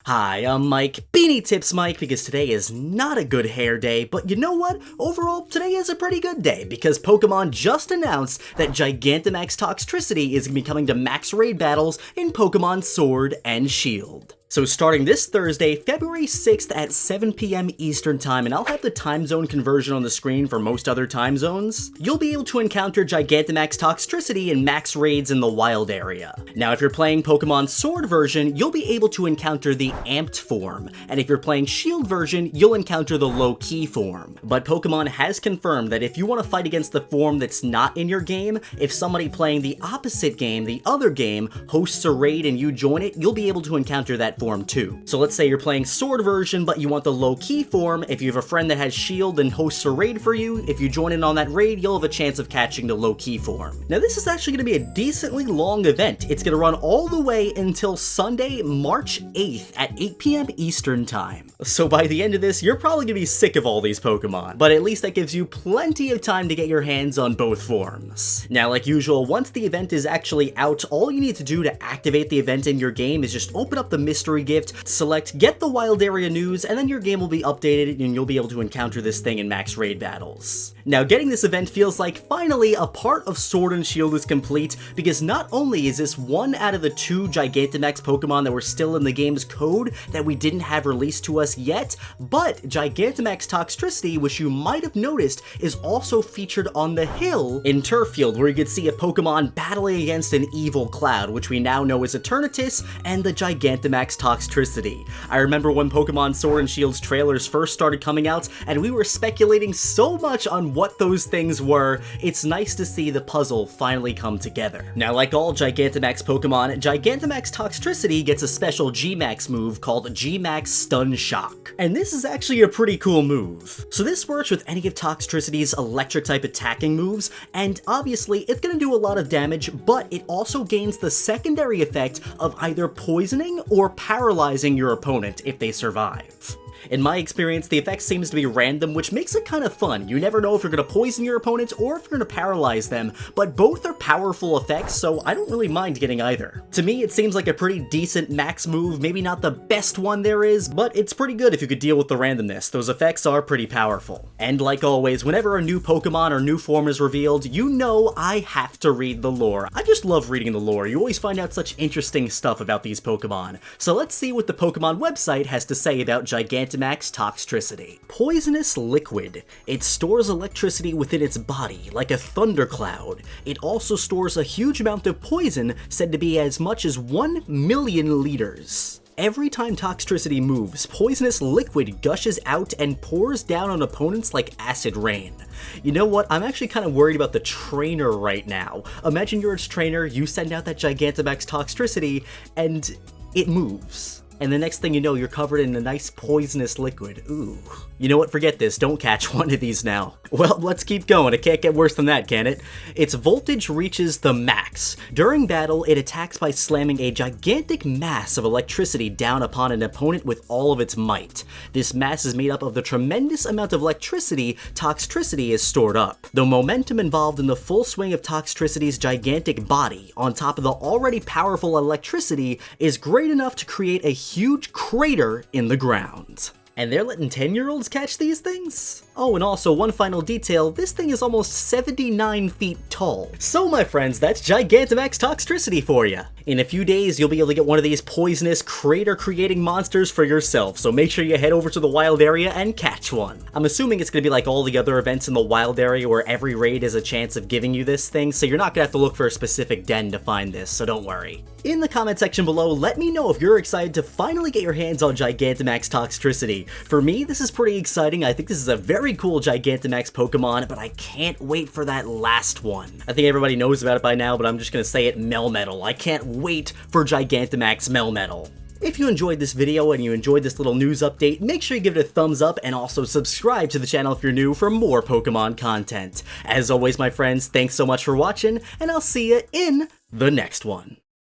Hi, I'm Mike, Beanie Tips Mike, because today is not a good hair day, but you know what? Overall, today is a pretty good day, because Pokemon just announced that Gigantamax Toxtricity is going to be coming to max raid battles in Pokemon Sword and Shield. So starting this Thursday, February 6th at 7 p.m. Eastern Time, and I'll have the time zone conversion on the screen for most other time zones, you'll be able to encounter Gigantamax Toxtricity in max raids in the wild area. Now if you're playing Pokemon Sword version, you'll be able to encounter the amped form, and if you're playing Shield version, you'll encounter the low-key form. But Pokemon has confirmed that if you want to fight against the form that's not in your game, if somebody playing the opposite game, the other game, hosts a raid and you join it, you'll be able to encounter that form too. So let's say you're playing Sword version, but you want the low-key form. If you have a friend that has Shield and hosts a raid for you, if you join in on that raid, you'll have a chance of catching the low-key form. Now this is actually going to be a decently long event. It's going to run all the way until Sunday, March 8th at 8 p.m. Eastern Time. So by the end of this, you're probably going to be sick of all these Pokemon, but at least that gives you plenty of time to get your hands on both forms. Now like usual, once the event is actually out, all you need to do to activate the event in your game is just open up the mystery gift, select Get the Wild Area News, and then your game will be updated and you'll be able to encounter this thing in max raid battles. Now getting this event feels like finally a part of Sword and Shield is complete, because not only is this one out of the two Gigantamax Pokemon that were still in the game's code that we didn't have released to us yet, but Gigantamax Toxtricity, which you might have noticed, is also featured on the hill in Turffield, where you could see a Pokemon battling against an evil cloud, which we now know is Eternatus, and the Gigantamax Toxtricity. I remember when Pokemon Sword and Shield's trailers first started coming out, and we were speculating so much on what those things were. It's nice to see the puzzle finally come together. Now, like all Gigantamax Pokemon, Gigantamax Toxtricity gets a special GMAX move called GMAX Stun Shock. And this is actually a pretty cool move. So this works with any of Toxtricity's electric-type attacking moves, and obviously it's going to do a lot of damage, but it also gains the secondary effect of either poisoning or paralyzing your opponent if they survive. In my experience, the effect seems to be random, which makes it kind of fun. You never know if you're going to poison your opponent or if you're going to paralyze them, but both are powerful effects, so I don't really mind getting either. To me, it seems like a pretty decent max move, maybe not the best one there is, but it's pretty good if you could deal with the randomness. Those effects are pretty powerful. And like always, whenever a new Pokemon or new form is revealed, you know I have to read the lore. I just love reading the lore. You always find out such interesting stuff about these Pokemon. So let's see what the Pokemon website has to say about Gigantamax Toxtricity. Poisonous liquid. It stores electricity within its body, like a thundercloud. It also stores a huge amount of poison, said to be as much as 1 million liters. Every time Toxtricity moves, poisonous liquid gushes out and pours down on opponents like acid rain. You know what? I'm actually kind of worried about the trainer right now. Imagine you're its trainer, you send out that Gigantamax Toxtricity, and it moves. And the next thing you know, you're covered in a nice poisonous liquid. Ooh. You know what? Forget this. Don't catch one of these now. Well, let's keep going. It can't get worse than that, can it? Its voltage reaches the max. During battle, it attacks by slamming a gigantic mass of electricity down upon an opponent with all of its might. This mass is made up of the tremendous amount of electricity Toxtricity is stored up. The momentum involved in the full swing of Toxtricity's gigantic body, on top of the already powerful electricity, is great enough to create a huge crater in the ground. And they're letting 10-year-olds catch these things? Oh, and also one final detail, this thing is almost 79 feet tall. So my friends, that's Gigantamax Toxtricity for you. In a few days, you'll be able to get one of these poisonous, crater-creating monsters for yourself, so make sure you head over to the wild area and catch one. I'm assuming it's going to be like all the other events in the wild area where every raid has a chance of giving you this thing, so you're not going to have to look for a specific den to find this, so don't worry. In the comment section below, let me know if you're excited to finally get your hands on Gigantamax Toxtricity. For me, this is pretty exciting. I think this is a very cool Gigantamax Pokemon, but I can't wait for that last one. I think everybody knows about it by now, but I'm just going to say it, Melmetal. I can't wait for Gigantamax Melmetal. If you enjoyed this video and you enjoyed this little news update, make sure you give it a thumbs up and also subscribe to the channel if you're new for more Pokemon content. As always, my friends, thanks so much for watching, and I'll see you in the next one.